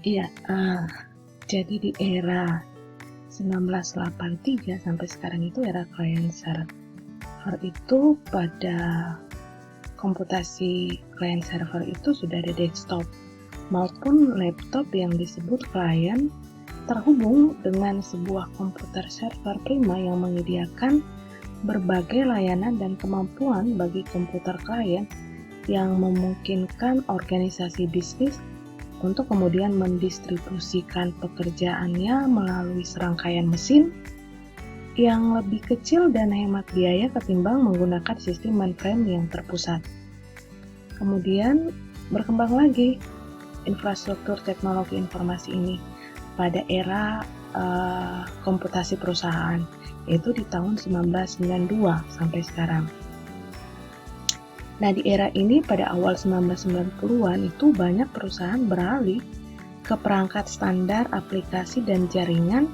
Iya, jadi di era 1983 sampai sekarang itu era client server itu pada komputasi client server itu sudah ada desktop maupun laptop yang disebut client terhubung dengan sebuah komputer server prima yang menyediakan berbagai layanan dan kemampuan bagi komputer klien yang memungkinkan organisasi bisnis untuk kemudian mendistribusikan pekerjaannya melalui serangkaian mesin yang lebih kecil dan hemat biaya ketimbang menggunakan sistem mainframe yang terpusat. Kemudian berkembang lagi infrastruktur teknologi informasi ini pada era komputasi perusahaan, yaitu di tahun 1992 sampai sekarang. Nah, di era ini pada awal 1990-an itu banyak perusahaan beralih ke perangkat standar aplikasi dan jaringan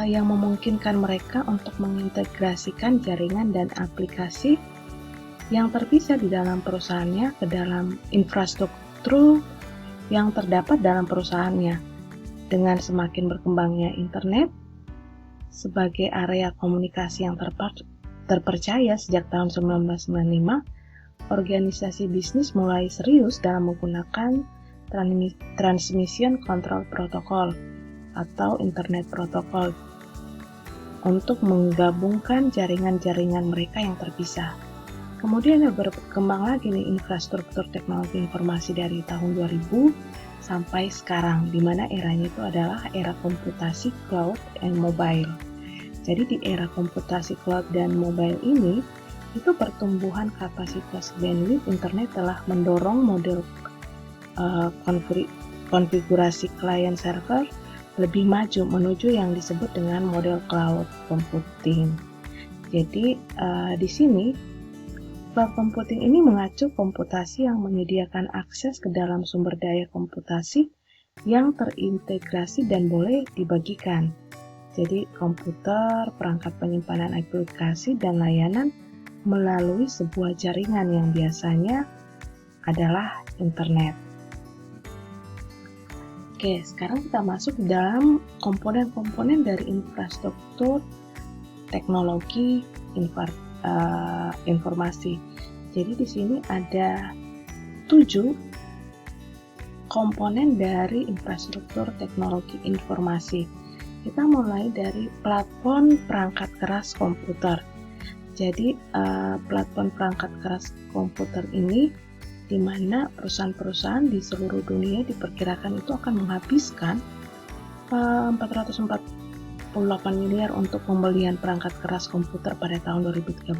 yang memungkinkan mereka untuk mengintegrasikan jaringan dan aplikasi yang terpisah di dalam perusahaannya ke dalam infrastruktur yang terdapat dalam perusahaannya. Dengan semakin berkembangnya internet sebagai area komunikasi yang terpercaya sejak tahun 1995, organisasi bisnis mulai serius dalam menggunakan Transmission Control Protocol atau Internet Protocol untuk menggabungkan jaringan-jaringan mereka yang terpisah. Kemudian berkembang lagi nih infrastruktur teknologi informasi dari tahun 2000 sampai sekarang, di mana eranya itu adalah era komputasi cloud and mobile. Jadi di era komputasi cloud dan mobile ini, itu pertumbuhan kapasitas bandwidth internet telah mendorong model konfigurasi client server lebih maju menuju yang disebut dengan model cloud computing. Jadi di sini cloud computing ini mengacu komputasi yang menyediakan akses ke dalam sumber daya komputasi yang terintegrasi dan boleh dibagikan. Jadi komputer, perangkat penyimpanan aplikasi, dan layanan melalui sebuah jaringan yang biasanya adalah internet. Oke, sekarang kita masuk ke dalam komponen-komponen dari infrastruktur teknologi informasi. Jadi di sini ada 7 komponen dari infrastruktur teknologi informasi. Kita mulai dari platform perangkat keras komputer. Jadi platform perangkat keras komputer ini di mana perusahaan-perusahaan di seluruh dunia diperkirakan itu akan menghabiskan 448 miliar untuk pembelian perangkat keras komputer pada tahun 2013,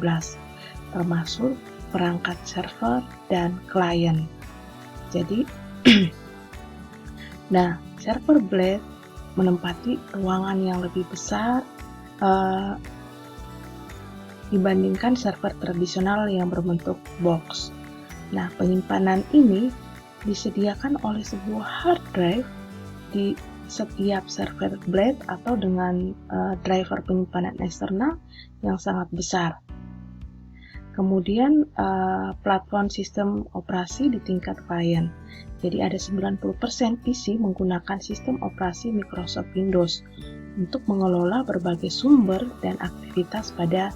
termasuk perangkat server dan klien. Jadi, nah, server blade menempati ruangan yang lebih besar dibandingkan server tradisional yang berbentuk box. Nah, penyimpanan ini disediakan oleh sebuah hard drive di setiap server blade atau dengan driver penyimpanan eksternal yang sangat besar. Kemudian platform sistem operasi di tingkat klien. Jadi ada 90% PC menggunakan sistem operasi Microsoft Windows untuk mengelola berbagai sumber dan aktivitas pada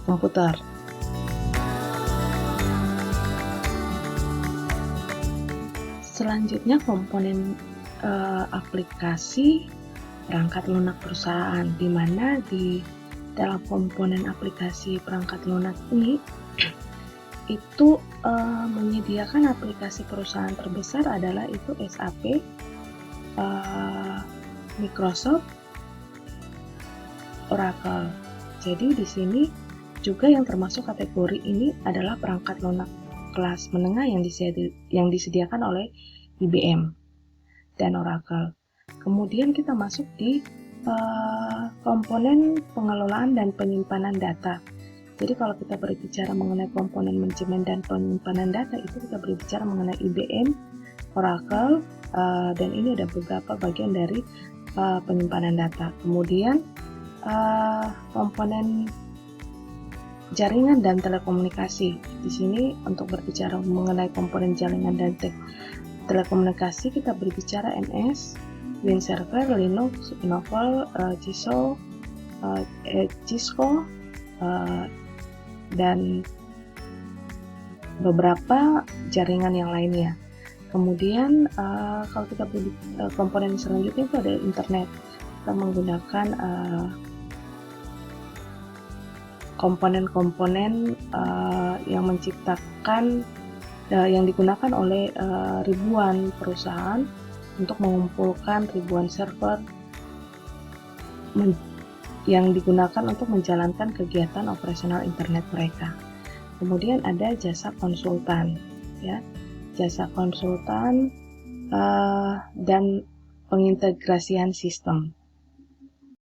komputer. Selanjutnya komponen aplikasi perangkat lunak perusahaan, di mana di dalam komponen aplikasi perangkat lunak ini itu menyediakan aplikasi perusahaan terbesar adalah itu SAP, Microsoft, Oracle. Jadi di sini juga yang termasuk kategori ini adalah perangkat lunak kelas menengah yang disediakan oleh IBM dan Oracle. Kemudian kita masuk di komponen pengelolaan dan penyimpanan data. Jadi kalau kita berbicara mengenai komponen manajemen dan penyimpanan data, itu kita berbicara mengenai IBM, Oracle, dan ini ada beberapa bagian dari penyimpanan data. Kemudian komponen jaringan dan telekomunikasi. Di sini untuk berbicara mengenai komponen jaringan dan telekomunikasi kita berbicara NS, Win Server, Linux, Novell, Cisco, dan beberapa jaringan yang lainnya. Kemudian kalau kita komponen selanjutnya itu ada internet. Kita menggunakan komponen-komponen yang menciptakan yang digunakan oleh ribuan perusahaan untuk mengumpulkan ribuan server yang digunakan untuk menjalankan kegiatan operasional internet mereka. Kemudian ada jasa konsultan, ya, jasa konsultan dan pengintegrasian sistem.